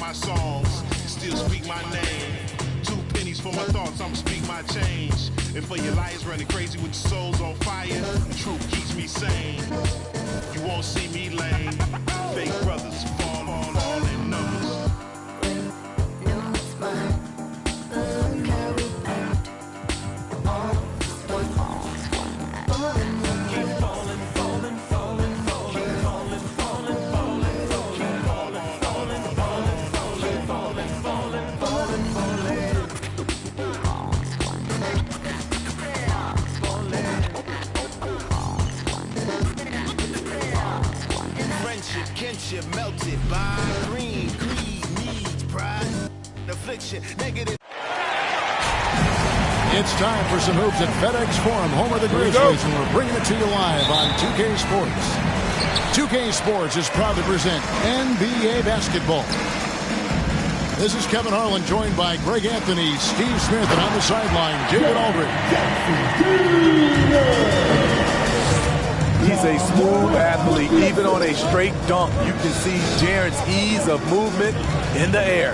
my songs, still speak my name. 2 pennies for my thoughts, I'ma speak my change. And for your liars running crazy with your souls on fire, the truth keeps me sane. You won't see me lame. Fake brothers fall in numbers. No, it's mine. But look how we act. All one. Keep falling, falling, falling, falling, falling, falling, falling, falling, falling, falling, falling, falling, falling, falling, falling, falling. Friendship, kinship melted by green, greed, needs, pride, affliction, negative. It's time for some hoops at FedEx Forum, home of the Grizzlies, and we're bringing it to you live on 2K Sports. 2K Sports is proud to present NBA basketball. This is Kevin Harlan, joined by Greg Anthony, Steve Smith, and on the sideline, David Aldridge. He's a smooth athlete. Even on a straight dunk, you can see Jaren's ease of movement in the air.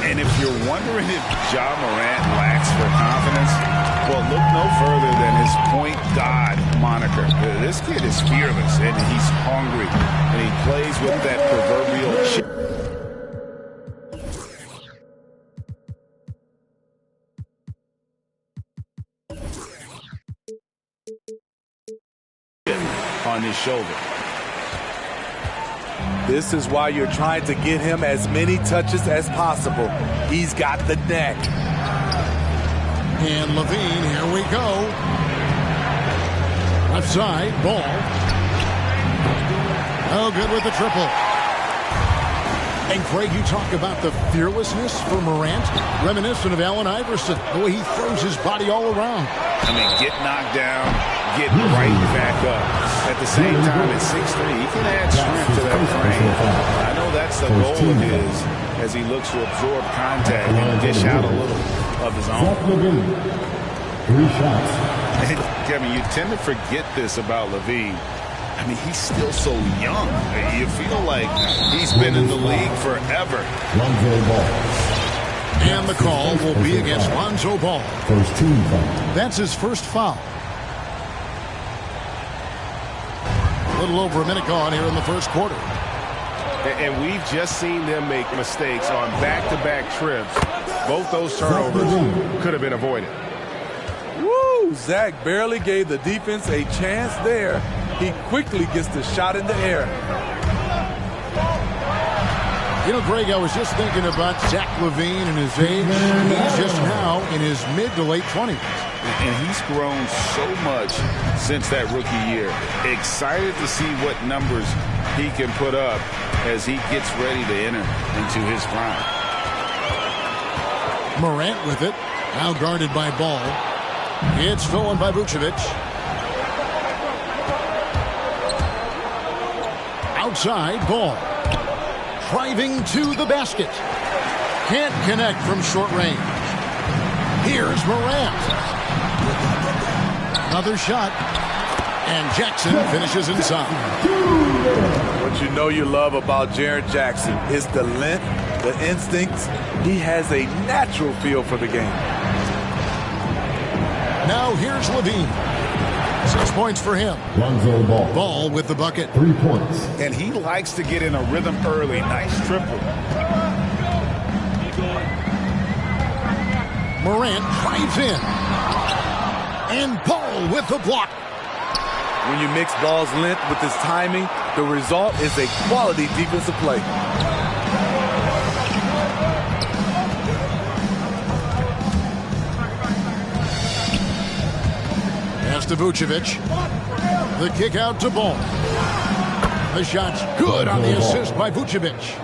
And if you're wondering if Ja Morant lacks for confidence, well, look no further than his point guard moniker. This kid is fearless, and he's hungry, and he plays with that proverbial chip on his shoulder. This is why you're trying to get him as many touches as possible. He's got the neck. And Levine, here we go. Left side, ball. Oh, good with the triple. And Craig, you talk about the fearlessness for Morant, reminiscent of Allen Iverson, the way he throws his body all around. I mean, get knocked down, get right back up. At the same time, at 6'3", he can add strength to that frame. I know that's the goal of his as he looks to absorb contact and dish out a little of his own. 3 shots. And, Kevin, you tend to forget this about Levine. I mean, he's still so young. You feel like he's been in the league forever. Lonzo Ball. And the call will be against Lonzo Ball. First team foul. That's his first foul. A little over a minute gone here in the first quarter. And we've just seen them make mistakes on back-to-back trips. Both those turnovers could have been avoided. Woo! Zach barely gave the defense a chance there. He quickly gets the shot in the air. You know, Greg, I was just thinking about Zach LaVine and his age. He's just now in his mid to late 20s. And he's grown so much since that rookie year. Excited to see what numbers he can put up as he gets ready to enter into his prime. Morant with it. Now guarded by Ball. It's stolen by Vucevic. Outside, Ball. Driving to the basket. Can't connect from short range. Here's Morant. Another shot. And Jackson finishes inside. What you know you love about Jaren Jackson is the length, the instincts. He has a natural feel for the game. Now here's Levine. 6 points for him. Lonzo Ball. Ball with the bucket. 3 points. And he likes to get in a rhythm early. Nice triple. Morant drives in. And Ball with the block. When you mix Ball's length with his timing, the result is a quality defensive play. Pass to Vucevic. The kick out to Ball. The shot's good on the assist by Vucevic.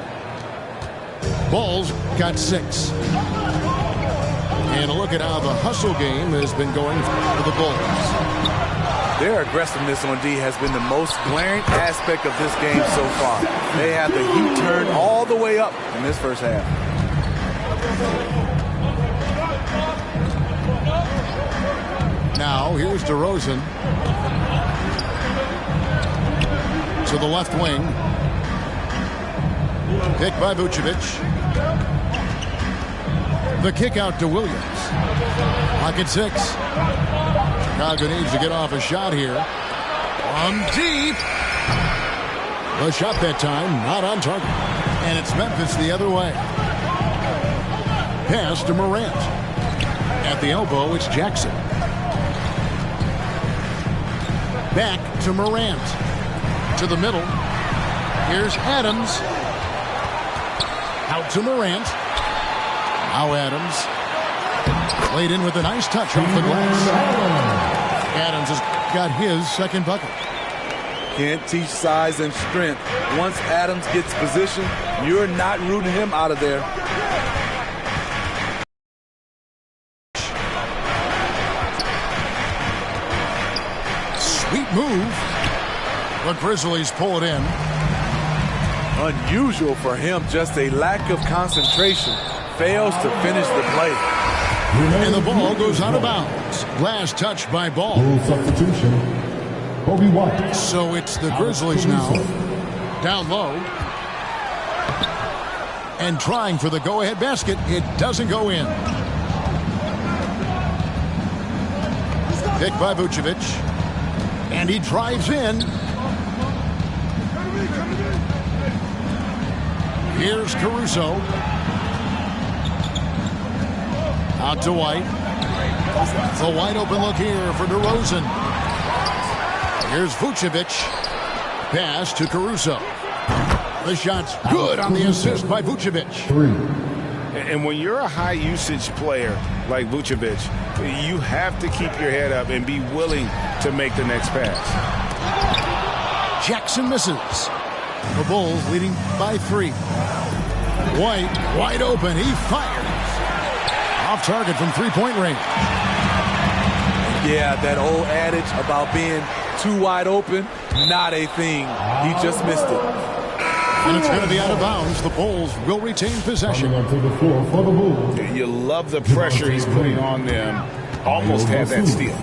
Ball's got 6. And a look at how the hustle game has been going for the Bulls. Their aggressiveness on D has been the most glaring aspect of this game so far. They have the heat turned all the way up in this first half. Now here's DeRozan to the left wing. Picked by Vucevic. The kick out to Williams. Pocket 6. Chicago needs to get off a shot here. From deep. The shot that time, not on target. And it's Memphis the other way. Pass to Morant. At the elbow, it's Jackson. Back to Morant. To the middle. Here's Adams. Out to Morant. Now Adams. Played in with a nice touch off the glass. Adams has got his second bucket. Can't teach size and strength. Once Adams gets position, you're not rooting him out of there. Sweet move. The Grizzlies pull it in. Unusual for him, just a lack of concentration. Fails to finish the play. And the ball goes out of bounds. Last touch by Ball. Rule substitution. Kobe White. So it's the Grizzlies now. Down low. And trying for the go-ahead basket. It doesn't go in. Picked by Vucevic. And he drives in. Here's Caruso. Out to White. The wide open look here for DeRozan. Here's Vucevic. Pass to Caruso. The shot's good on the assist by Vucevic. 3. And when you're a high-usage player like Vucevic, you have to keep your head up and be willing to make the next pass. Jackson misses. The Bulls leading by 3. White wide open. He fires. Off target from three-point range. Yeah, that old adage about being too wide open, not a thing. He just missed it. And it's going to be out of bounds. The Bulls will retain possession. Coming onto the floor for the Bulls. You love the pressure he's putting on them. Almost had that steal.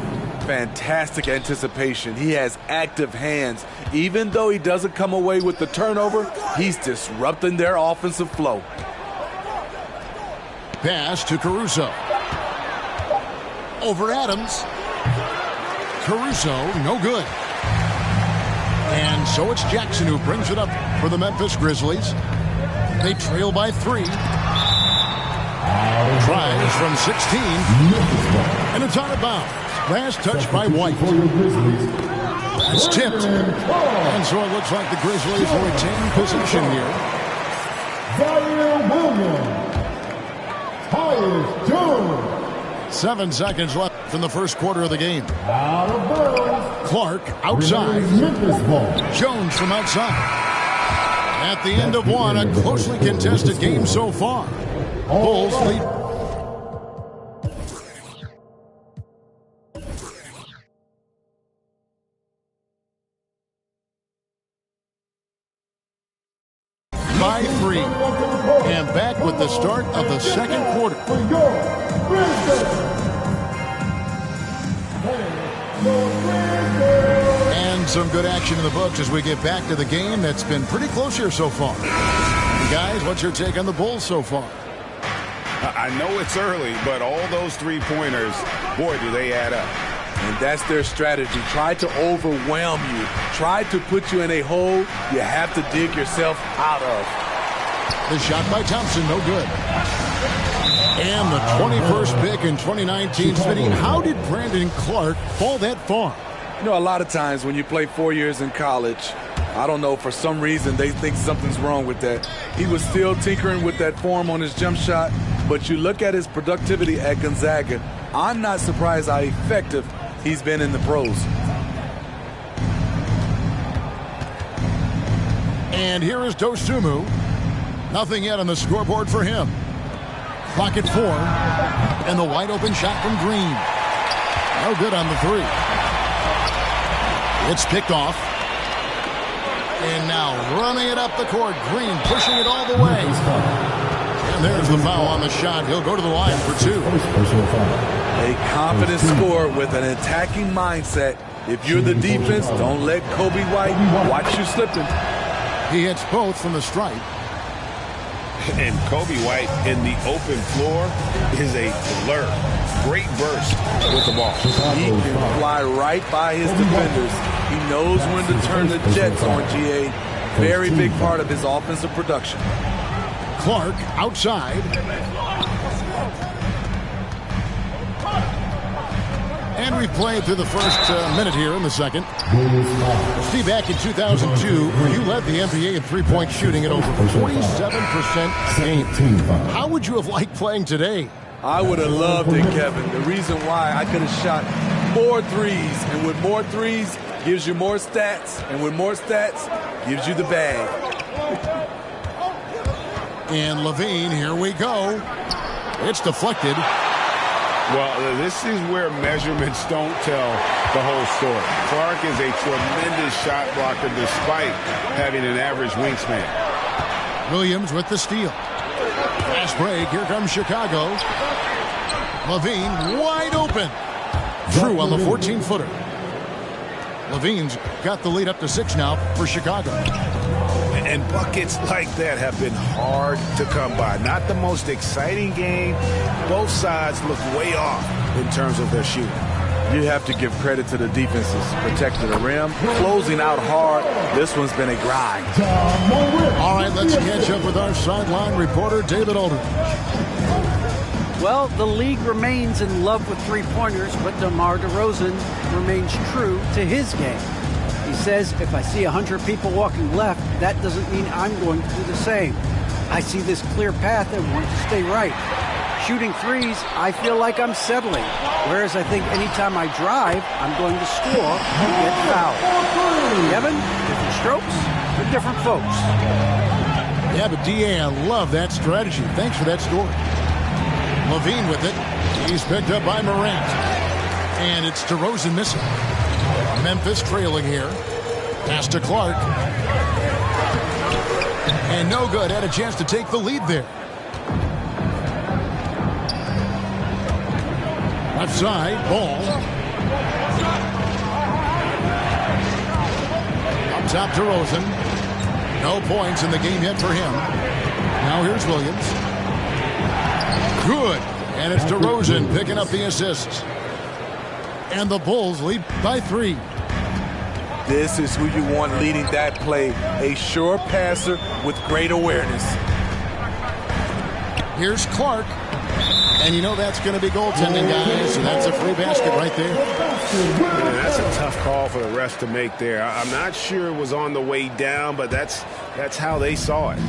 Fantastic anticipation. He has active hands. Even though he doesn't come away with the turnover, he's disrupting their offensive flow. Pass to Caruso. Over Adams. Caruso, no good. And so it's Jackson who brings it up for the Memphis Grizzlies. They trail by 3. Tries from 16. And it's out of bounds. Last touch by White. That's tipped. And so it looks like the Grizzlies will retain possession here. Zaire Williams. 7 seconds left in the first quarter of the game. Out of bounds. Clark outside. Memphis ball. Jones from outside. At the end of one, a closely contested game so far. Bulls lead. By 3. And back with the start of the second quarter. And some good action in the books as we get back to the game that's been pretty close here so far. You guys, what's your take on the Bulls so far? I know it's early, but all those three-pointers, boy, do they add up. And that's their strategy. Try to overwhelm you. Try to put you in a hole you have to dig yourself out of. The shot by Thompson, no good. And the 21st pick in 2019. Smitty, how did Brandon Clark fall that far? You know, a lot of times when you play 4 years in college, I don't know, for some reason they think something's wrong with that. He was still tinkering with that form on his jump shot, but you look at his productivity at Gonzaga, I'm not surprised how effective he's been in the pros. And here is Dosunmu. Nothing yet on the scoreboard for him. Clock at 4. And the wide open shot from Green. No good on the 3. It's picked off. And now running it up the court. Green pushing it all the way. And there's the foul on the shot. He'll go to the line for 2. A confident scorer with an attacking mindset. If you're the defense, don't let Kobe White watch you slipping. He hits both from the stripe. And Kobe White in the open floor is a blur. Great burst with the ball. He can fly right by his defenders. He knows when to turn the jets on, GA. Very big part of his offensive production. Clark outside. And we've played through the first minute here in the second. Steve, back in 2002, you led the NBA in three-point shooting at over 47% game. How would you have liked playing today? I would have loved it, Kevin. The reason why I could have shot more threes, and with more threes gives you more stats, and with more stats gives you the bag. And Levine, here we go. It's deflected. Well, this is where measurements don't tell the whole story. Clark is a tremendous shot blocker despite having an average wingspan. Williams with the steal. Fast break. Here comes Chicago. Levine wide open. Drew on the 14-footer. Levine's got the lead up to 6 now for Chicago. And buckets like that have been hard to come by. Not the most exciting game. Both sides look way off in terms of their shooting. You have to give credit to the defenses. Protecting the rim, closing out hard. This one's been a grind. All right, let's catch up with our sideline reporter, David Aldridge. Well, the league remains in love with three-pointers, but DeMar DeRozan remains true to his game. He says, if I see 100 people walking left, that doesn't mean I'm going to do the same. I see this clear path and want to stay right. Shooting threes, I feel like I'm settling. Whereas I think anytime I drive, I'm going to score and get fouled. Kevin, different strokes for different folks. Yeah, but DA, I love that strategy. Thanks for that story. Levine with it. He's picked up by Morant. And it's DeRozan missing. Memphis trailing here. Pass to Clark. And no good. Had a chance to take the lead there. Left side, Ball. Up top, DeRozan. No points in the game yet for him. Now here's Williams. Good. And it's DeRozan picking up the assists. And the Bulls lead by 3. This is who you want leading that play. A sure passer with great awareness. Here's Clark. And you know that's going to be goaltending, guys. So that's a free basket right there. Yeah, that's a tough call for the refs to make there. I'm not sure it was on the way down, but that's how they saw it.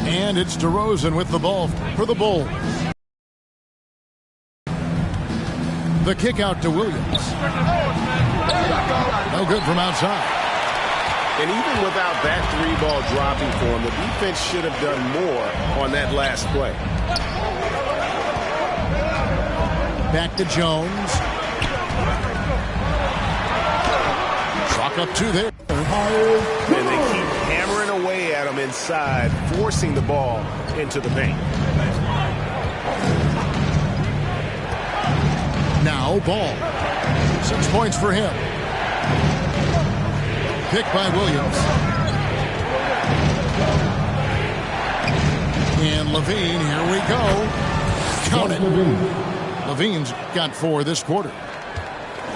And it's DeRozan with the ball for the Bulls. The kick out to Williams. No good from outside. And even without that 3-ball dropping for him, the defense should have done more on that last play. Back to Jones. Chalk up 2 there. And they keep hammering away at him inside, forcing the ball into the paint. Now Ball. 6 points for him. Picked by Williams. And Levine, here we go. Count it. Levine's got 4 this quarter.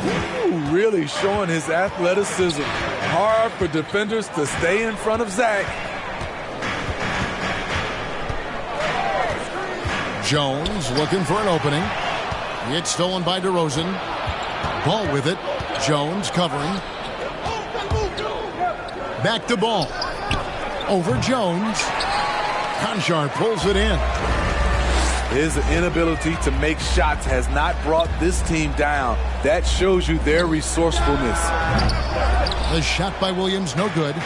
Ooh, really showing his athleticism. Hard for defenders to stay in front of Zach. Jones looking for an opening. It's stolen by DeRozan. Ball with it. Jones covering. Back to Ball. Over Jones. Conchar pulls it in. His inability to make shots has not brought this team down. That shows you their resourcefulness. The shot by Williams, no good.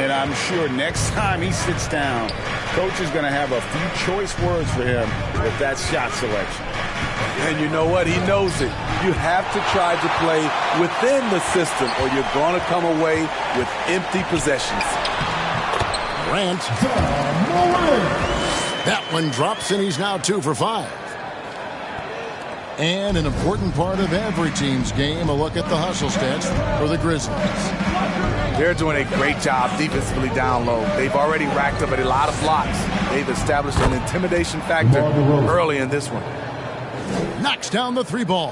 And I'm sure next time he sits down, coach is going to have a few choice words for him with that shot selection. And you know what? He knows it. You have to try to play within the system or you're going to come away with empty possessions. Grant. That one drops and he's now 2 for 5. And an important part of every team's game, a look at the hustle stats for the Grizzlies. They're doing a great job defensively down low. They've already racked up a lot of blocks. They've established an intimidation factor early in this one. Knocks down the three ball.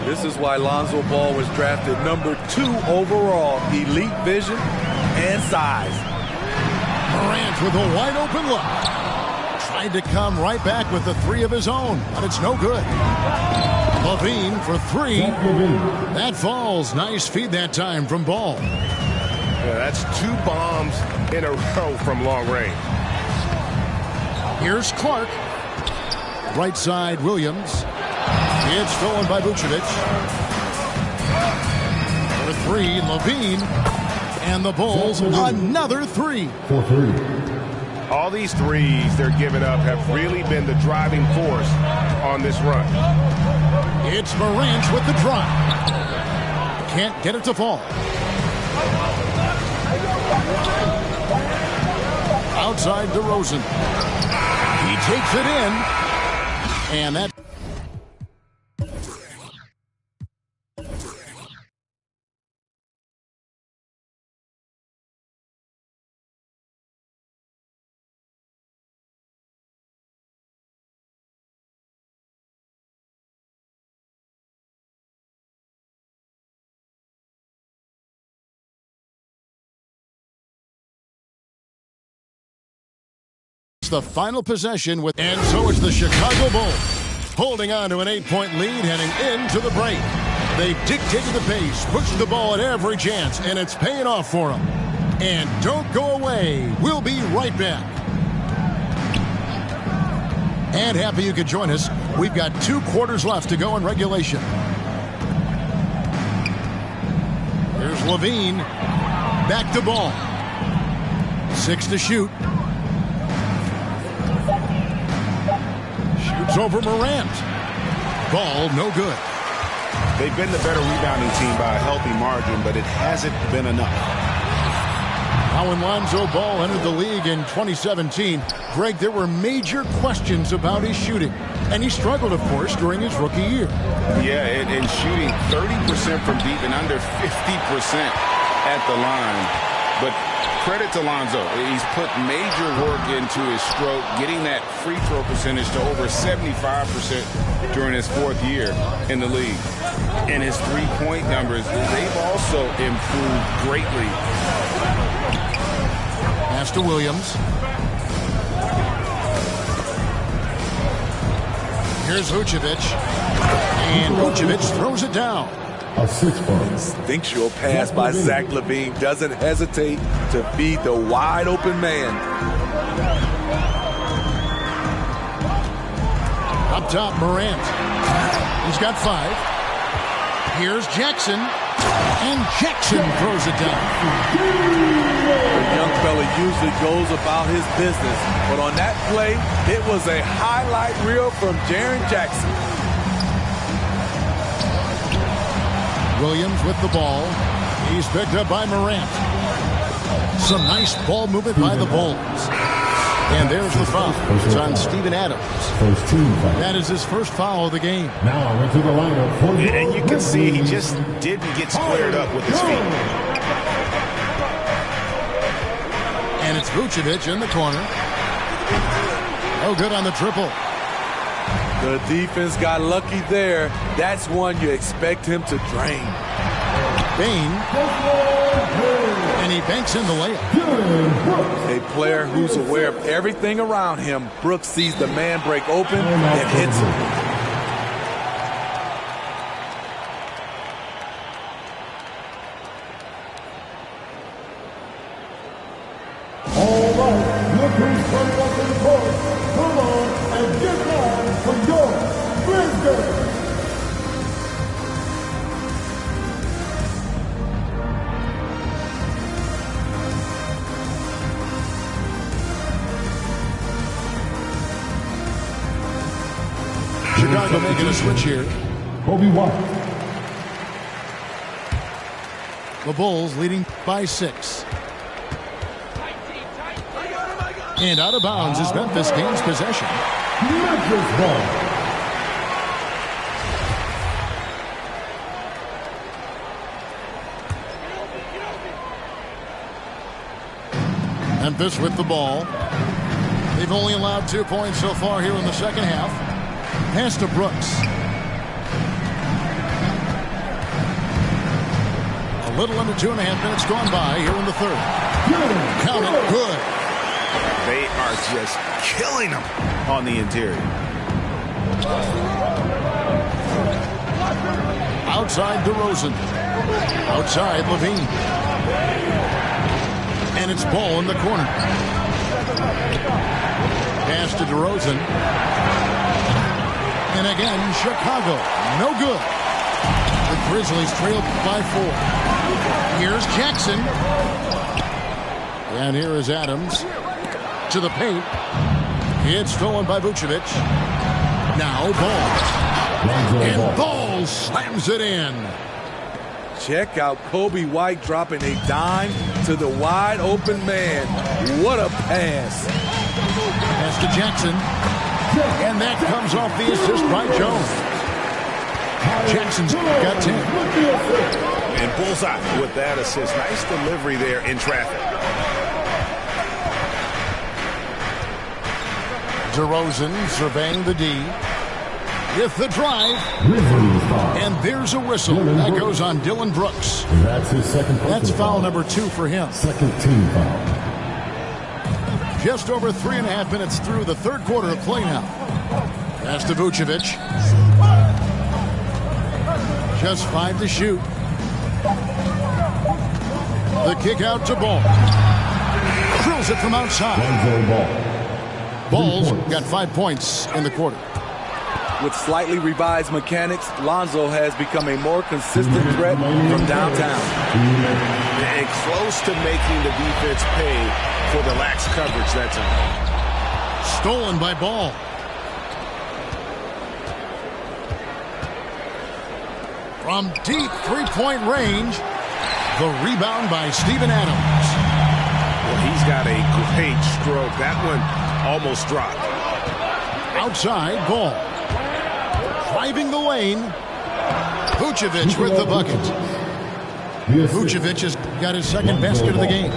This is why Lonzo Ball was drafted number 2 overall. Elite vision and size. Morant with a wide open look. Tried to come right back with the three of his own, but it's no good. Levine for 3. That falls. Nice feed that time from Ball. Yeah, that's 2 bombs in a row from long range. Here's Clark. Right side, Williams. It's stolen by Vucevic. For 3, Levine. And the Bulls, another 3. For 3. All these threes they're giving up have really been the driving force on this run. It's Morant with the drive. Can't get it to fall. Outside DeRozan. He takes it in. And that... the final possession with, and so it's the Chicago Bulls holding on to an 8-point lead heading into the break. They've dictated the pace, pushed the ball at every chance, and it's paying off for them. And don't go away. We'll be right back. And happy you could join us. We've got 2 quarters left to go in regulation. Here's Levine. Back to Ball. 6 to shoot. Shoots over Morant. Ball no good. They've been the better rebounding team by a healthy margin, but it hasn't been enough. Now when Lonzo Ball entered the league in 2017, Greg, there were major questions about his shooting. And he struggled, of course, during his rookie year. Yeah, and shooting 30% from deep and under 50% at the line. But credit to Lonzo. He's put major work into his stroke, getting that free throw percentage to over 75% during his 4th year in the league. And his three-point numbers, they've also improved greatly. Pass to Williams. Here's Vucevic. And Vucevic throws it down. A 6-point. Instinctual pass by Zach LaVine. Doesn't hesitate to feed the wide open man. Up top, Morant. He's got 5. Here's Jackson. And Jackson throws it down. The young fella usually goes about his business. But on that play, it was a highlight reel from Jaren Jackson. Williams with the ball. He's picked up by Morant. Some nice ball movement by the Bulls. And there's the foul. It's on Steven Adams. First team foul. That is his first foul of the game. Now into the lineup for the And you can see he just didn't get squared up with his feet. And it's Vucevic in the corner. Oh, good on the triple. The defense got lucky there. That's one you expect him to drain. Bain. And he banks in the layup. A player who's aware of everything around him. Brooks sees the man break open and hits him. All right, look who's coming up in the court. Come on and get down for your Grizzlies. Chicago making a switch here. Kobe White. The Bulls leading by 6. And out of bounds is Memphis gains possession. Memphis ball. Memphis with the ball. They've only allowed 2 points so far here in the second half. Pass to Brooks. A little under 2.5 minutes gone by here in the third. Count it. Good. They are just killing them on the interior. Outside DeRozan. Outside Levine. And it's ball in the corner. Pass to DeRozan. And again, Chicago. No good. The Grizzlies trailed by 4. Here's Jackson. And here is Adams to the paint. It's stolen by Vucevic. Now Ball. And Ball slams it in. Check out Kobe White dropping a dime to the wide open man. What a pass. Pass to Jackson. And that comes off the assist by Jones. Jackson's got 10. And bullseye with that assist. Nice delivery there in traffic. DeRozan surveying the D. With the drive. And there's a whistle. That goes on Dylan Brooks. That's his second. That's foul number 2 for him. Second team foul. Just over 3.5 minutes through the third quarter of play now. Pass to Vucevic. Just 5 to shoot. The kick out to Ball. Drills it from outside. Ball's got 5 points in the quarter. With slightly revised mechanics, Lonzo has become a more consistent threat from downtown. And close to making the defense pay for the lax coverage that time. Stolen by Ball. From deep three-point range, the rebound by Steven Adams. Well, he's got a great stroke. That one almost dropped. Outside, Ball. Driving the lane. Vucevic with the bucket. Vucevic has got his second basket of the game.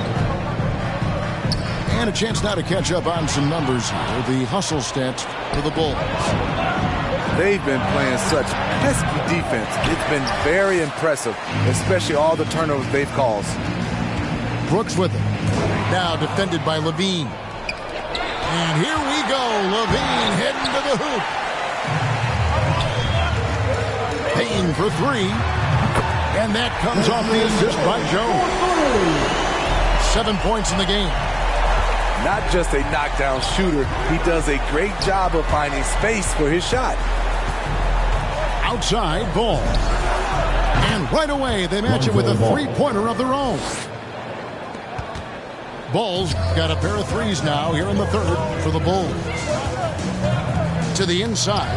And a chance now to catch up on some numbers here. The hustle stats for the Bulls. They've been playing such pesky defense. It's been very impressive, especially all the turnovers they've caused. Brooks with it. Now defended by Levine. And here we go. Levine heading to the hoop. Payne for 3. And that comes off the assist by Jones. 7 points in the game. Not just a knockdown shooter, he does a great job of finding space for his shot. Outside, Ball. And right away, they match it with a three-pointer of their own. Ball's got a pair of threes now here in the third for the Bulls. To the inside.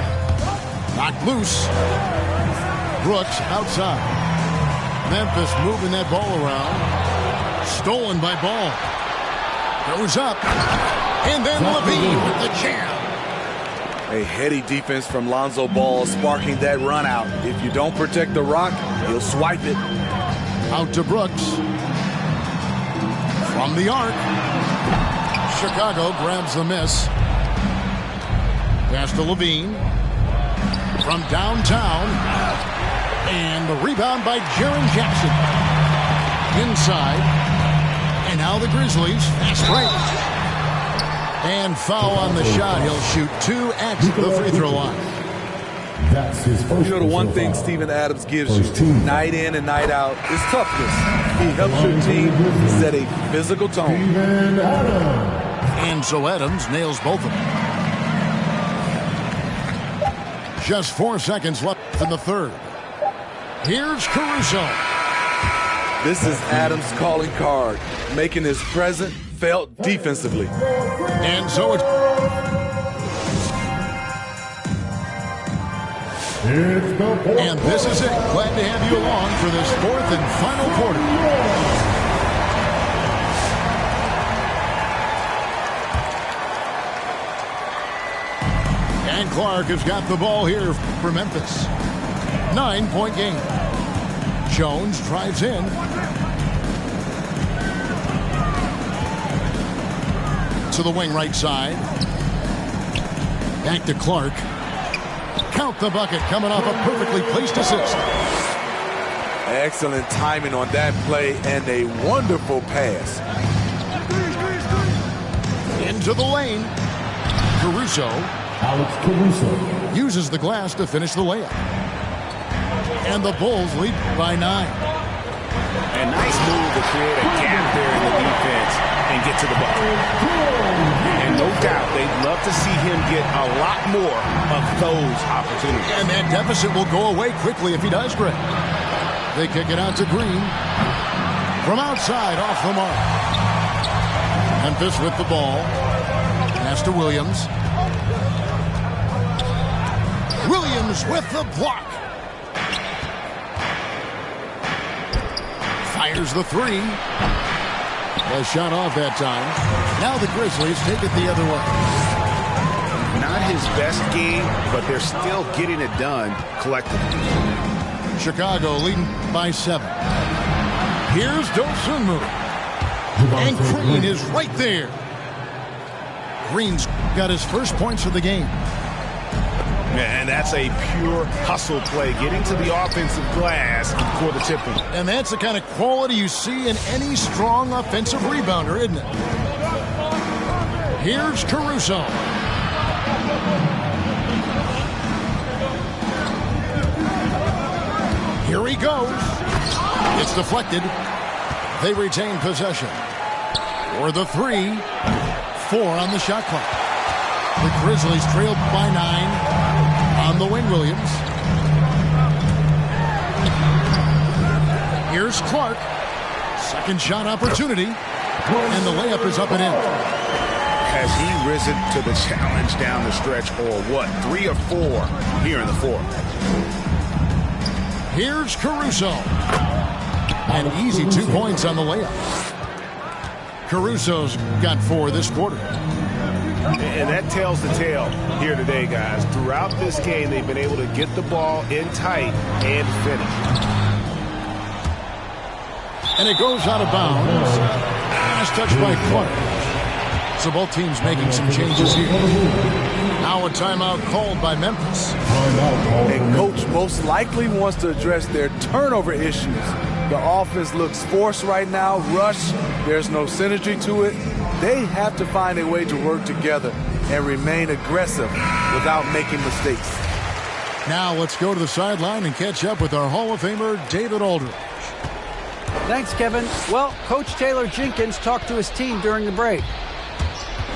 Knocked loose. Brooks outside. Memphis moving that ball around. Stolen by Ball. Goes up. And then Levine with the jam. A heady defense from Lonzo Ball sparking that run out. If you don't protect the rock, he'll swipe it. Out to Brooks. From the arc. Chicago grabs the miss. Pass to Levine. From downtown. And the rebound by Jaren Jackson. Inside. And now the Grizzlies fast break. And foul on the shot. He'll shoot 2 at the free throw line. That's his first. You know, the one thing Steven Adams gives you night in and night out is toughness. He helps your team set a physical tone. And so Adams nails both of them. Just 4 seconds left in the third. Here's Caruso. This is Adams' calling card, making his presence felt defensively. And so it's... And this is it. Glad to have you along for this fourth and final quarter. And Clark has got the ball here for Memphis. 9-point game. Jones drives in. To the wing right side. Back to Clark. Count the bucket coming off a perfectly placed assist. Excellent timing on that play and a wonderful pass. Into the lane. Caruso. Alex Caruso. Uses the glass to finish the layup. And the Bulls lead by 9. A nice move to create a gap there in the defense and get to the bucket. And no doubt they'd love to see him get a lot more of those opportunities. And that deficit will go away quickly if he does, Greg. They kick it out to Green. From outside, off the mark. Memphis with the ball. Pass to Williams. Williams with the block. Fires the three. A shot off that time. Now the Grizzlies take it the other way. Not his best game, but they're still getting it done collectively. Chicago leading by 7. Here's Dosunmu. And Green is right there. Green's got his first points of the game. And that's a pure hustle play, getting to the offensive glass for the tip-in. And that's the kind of quality you see in any strong offensive rebounder, isn't it? Here's Caruso. Here he goes. It's deflected. They retain possession. For the 3, 4 on the shot clock. The Grizzlies trailed by 9. On the wing, Williams. Here's Clark. Second shot opportunity. And the layup is up and in. Has he risen to the challenge down the stretch, or what? 3 or 4 here in the fourth. Here's Caruso. An easy 2 points on the layup. Caruso's got 4 this quarter. And that tells the tale here today, guys. Throughout this game, they've been able to get the ball in tight and finish. And it goes out of bounds. Last touch by Clark. So both teams making some changes here. Now a timeout called by Memphis. And coach most likely wants to address their turnover issues. The offense looks forced right now, rush. There's no synergy to it. They have to find a way to work together and remain aggressive without making mistakes. Now let's go to the sideline and catch up with our Hall of Famer, David Aldridge. Thanks, Kevin. Well, Coach Taylor Jenkins talked to his team during the break.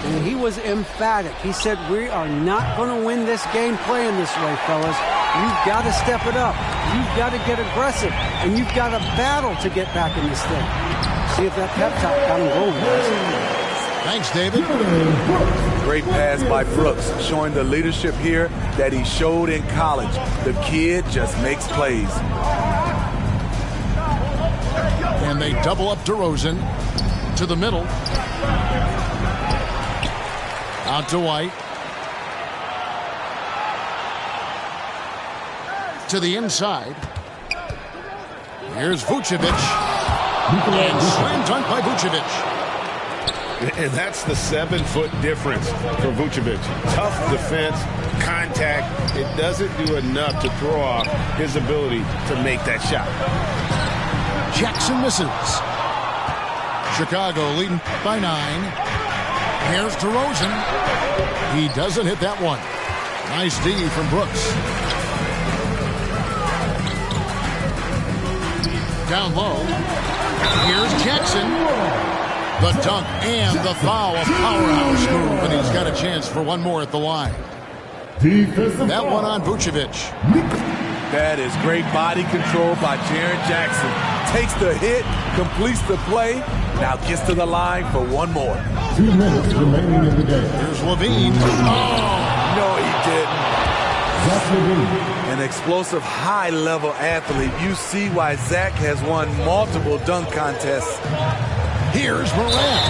And he was emphatic. He said, we are not going to win this game playing this way, fellas. You've got to step it up. You've got to get aggressive. And you've got to battle to get back in this thing. See if that pep talk got him going, guys. Thanks, David. Great pass by Brooks, showing the leadership here that he showed in college. The kid just makes plays. And they double up DeRozan to the middle. Out to White. To the inside. Here's Vucevic. And slam dunk by Vucevic. And that's the 7-foot difference for Vucevic. Tough defense, contact. It doesn't do enough to throw off his ability to make that shot. Jackson misses. Chicago leading by 9. Here's DeRozan. He doesn't hit that one. Nice D from Brooks. Down low. Here's Jackson. The dunk and the foul. A powerhouse move, and he's got a chance for one more at the line. That one on Vucevic. That is great body control by Jaren Jackson. Takes the hit, completes the play, now gets to the line for one more. 2 minutes remaining in the game. Here's Levine. Oh! No, he didn't. Zach Levine. An explosive, high-level athlete. You see why Zach has won multiple dunk contests. Here's Morant.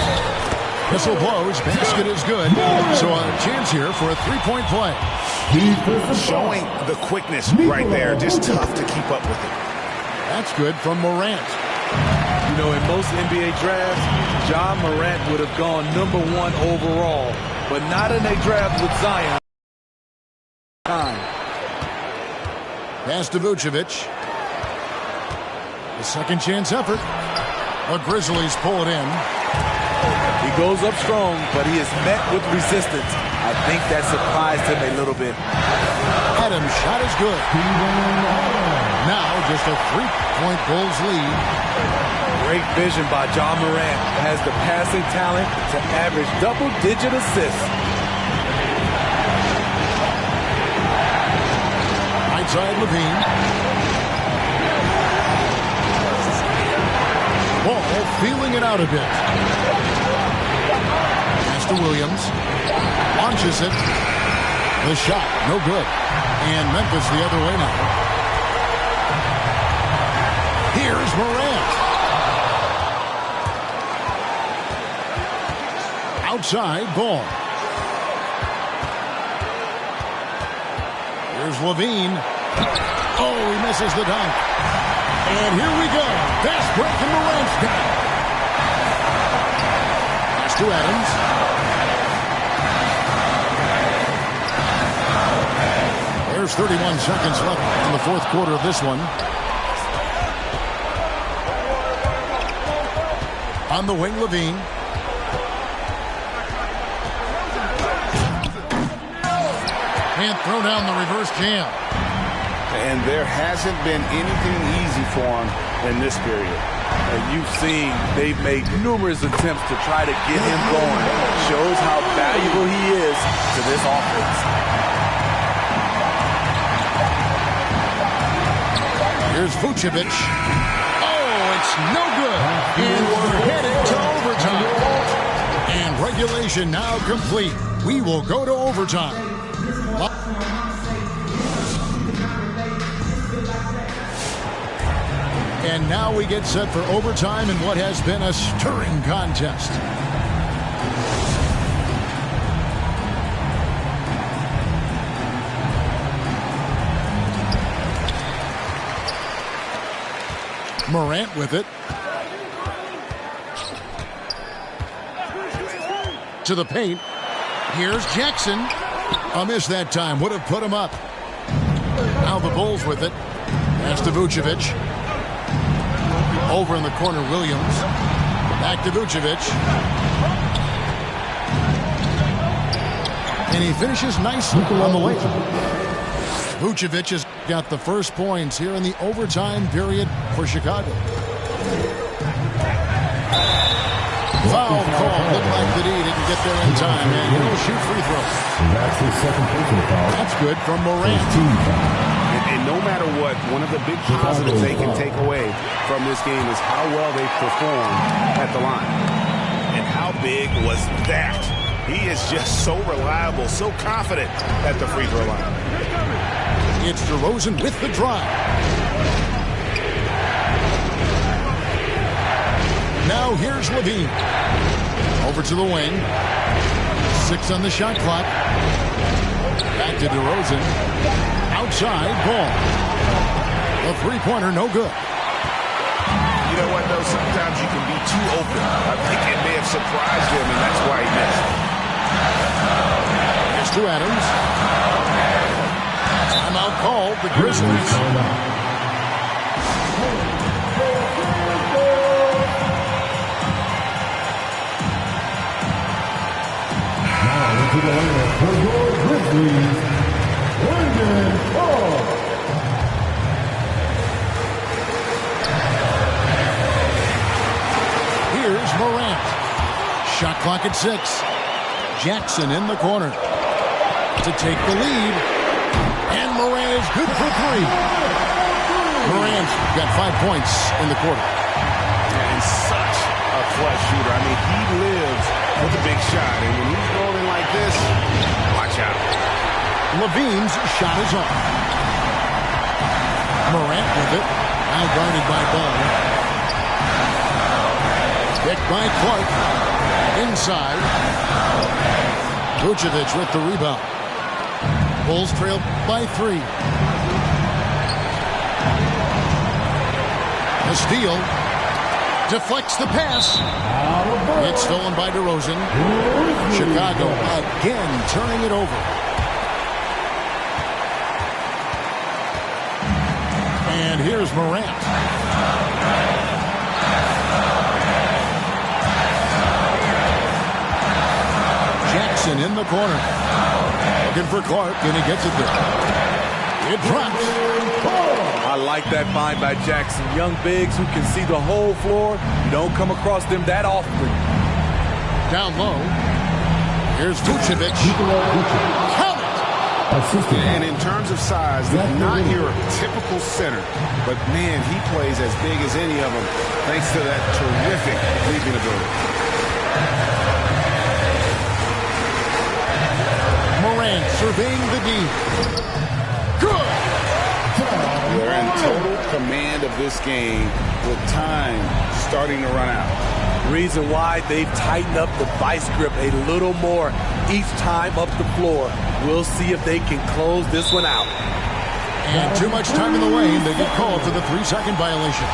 Whistle blows. Basket is good. So a chance here for a three-point play. Showing the quickness right there. Just tough to keep up with it. That's good from Morant. You know, in most NBA drafts, John Morant would have gone #1 overall, but not in a draft with Zion. Pass to Vucevic. A second chance effort. The Grizzlies pull it in. He goes up strong, but he is met with resistance. I think that surprised him a little bit. Adams' shot is good. Now just a 3-point Bulls lead. Great vision by John Morant. Has the passing talent to average double-digit assists. Right side Levine. Ball feeling it out a bit. Pass to Williams. Launches it. The shot, no good. And Memphis the other way now. Here's Morant. Outside ball. Here's Levine. Oh, he misses the dunk. And here we go. Fast break and Morant's down. Pass to Adams. There's 31 seconds left in the fourth quarter of this one. On the wing, Levine. Can't throw down the reverse jam. And there hasn't been anything easy for him in this period. And you've seen they've made numerous attempts to try to get him going. Shows how valuable he is to this offense. Here's Vucevic. Oh, it's no good. And we're headed to overtime. And regulation now complete. We will go to overtime. And now we get set for overtime in what has been a stirring contest. Morant with it. To the paint. Here's Jackson. A miss that time. Would have put him up. Now the Bulls with it. Pass to Vucevic. Over in the corner, Williams. Back to Vucevic. And he finishes nicely on the way. Vucevic has got the first points here in the overtime period for Chicago. Foul call. Looked like that he didn't get there in time, and he'll shoot free throws. That's his second personal foul. That's good from Morant. And no matter what, one of the big positives they can take away from this game is how well they perform at the line. And how big was that? He is just so reliable, so confident at the free throw line. It's DeRozan with the drive. Now here's Levine. Over to the wing. 6 on the shot clock. Back to DeRozan. Outside ball. The three-pointer, no good. You know what, though? Sometimes you can be too open. I think it may have surprised him, and that's why he missed. It's to Adams. Timeout called, the Grizzlies. Now into the lineup for your Grizzlies, Brandon Paul. Here's Morant. Shot clock at 6. Jackson in the corner to take the lead. And Morant is good for 3. Morant got 5 points in the quarter. And such a clutch shooter. I mean, he lives with a big shot. And when he's rolling like this, watch out. Levine's shot is off. Morant with it. Now guarded by Ball. Picked by Clark. Inside. Vucevic with the rebound. Bulls trail by 3. The steal. Deflects the pass. It's stolen by DeRozan. Chicago again turning it over. And here's Morant. Jackson in the corner. Looking for Clark, and he gets it there. It drops. I like that find by Jackson. Young bigs who can see the whole floor. You don't come across them that often. Down low. Here's Vucevic. Count it! And in terms of size, not your typical center. But, man, he plays as big as any of them thanks to that terrific leaping ability. Morant surveying the D. Good! They're in total command of this game with time starting to run out. Reason why they've tightened up the vice grip a little more each time up the floor. We'll see if they can close this one out. And too much time in the lane. They get called for the 3-second violation.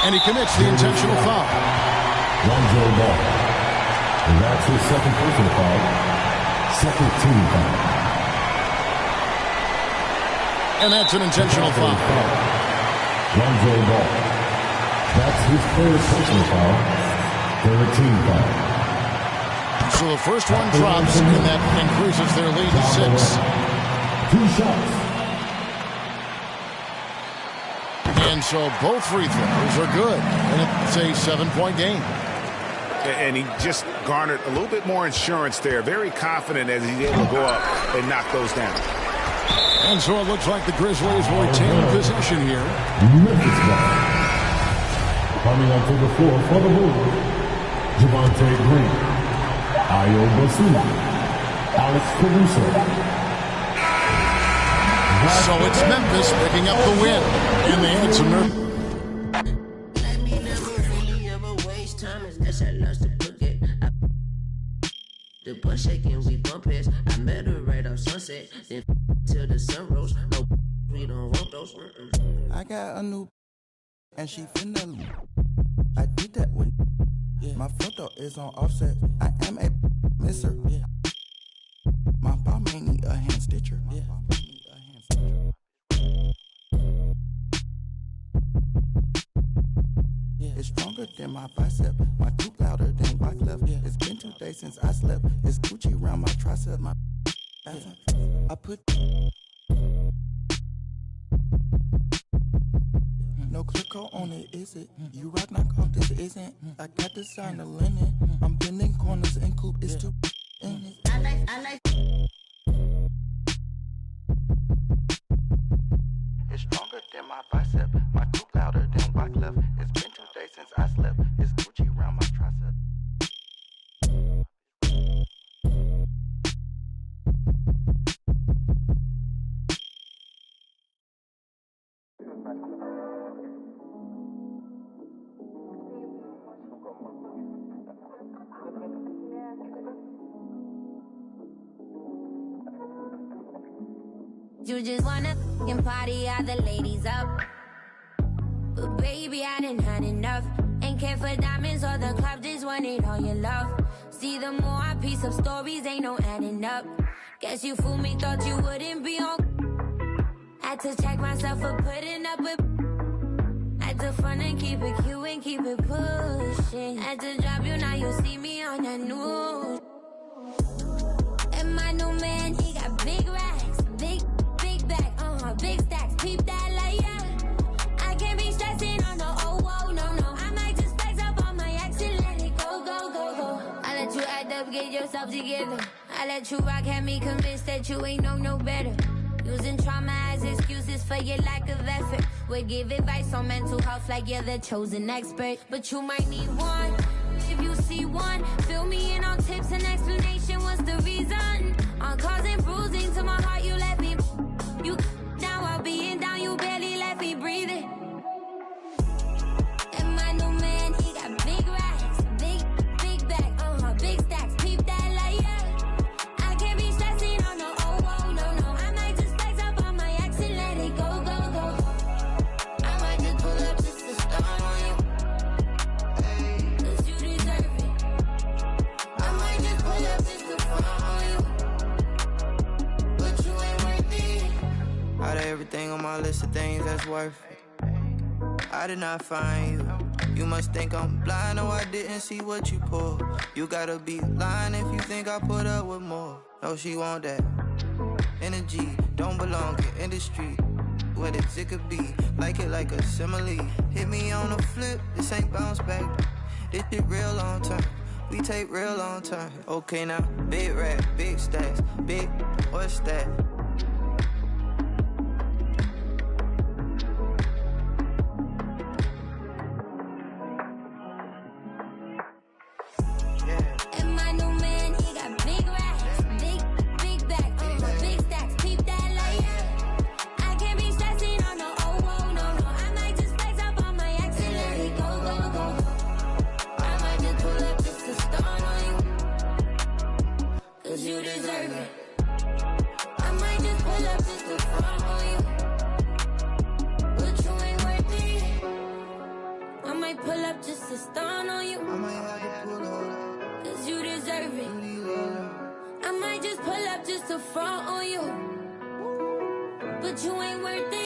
And he commits the intentional foul. Lonzo Ball. And that's his second personal foul. Second team foul. And that's an intentional foul. Lonzo Ball. That's his third personal foul. Third team foul. So the first one drops, and that increases their lead to 6. 2 shots. And so both free throws are good. And it's a 7-point game. And he just garnered a little bit more insurance there. Very confident as he's able to go up and knock those down. And so it looks like the Grizzlies will retain possession here. Memphis ball. Coming onto the floor for the Bulls. Javonte Green. Ayo Basuma. Alex Caruso. So it's Memphis picking up the win. And they had some nerve. The butt shaking, we bump heads. I met her right off Sunset, then till the sun rose. No, we don't want those. I got a new, and she finna. I did that with. My photo is on offset. I am a misser. My mom may need a hand stitcher. It's stronger than my bicep. My tooth louder than white left. It's been 2 days since I slept. It's Gucci around my tricep. My I put no clicker on it, is it? You rock knock off, this isn't. I got designer linen. I'm bending corners and coupe is too in it. I like. It's stronger than my bicep. My tooth louder than white left. It's been 2 days since I slept. It's Gucci around my tricep. You just wanna f***ing party all the ladies up. But baby, I done had enough. Ain't care for diamonds or the club, just wanted all your love. See, the more I piece up stories, ain't no adding up. Guess you fooled me, thought you wouldn't be on. Had to check myself for putting up with. Had to front and keep it cute and keep it pushing. Had to drop you, now you see me on that news. And my new man, he got big racks, big back, big stacks, peep that like yeah. I can't be stressing on the no. I might just flex up on my ex and let it go. I let you act up, get yourself together. I let you rock, had me convinced that you ain't no better. Using trauma as excuses for your lack of effort. We give advice on mental health like you're the chosen expert. But you might need one. If you see one, fill me in on tips and explanation. What's the reason? On causing bruising to my heart, you left me. You down while being down, you barely left me breathing. And my new man, he got big racks, big back, big stacks, peep that like yeah. I can't be stressing on no. I might just flex up it's worth it. I did not find you. You must think I'm blind, no, I didn't see what you pulled. You gotta be lying if you think I put up with more. No, she want that energy, don't belong in the street. What it could be, like it like a simile. Hit me on the flip, this ain't bounce back. This shit real long term, we take real long term. Okay now, big rap, big stacks, big, what's that? Just to stun on you, I might have to pull up, 'cause you deserve it. I might just pull up just to front on you, but you ain't worth it.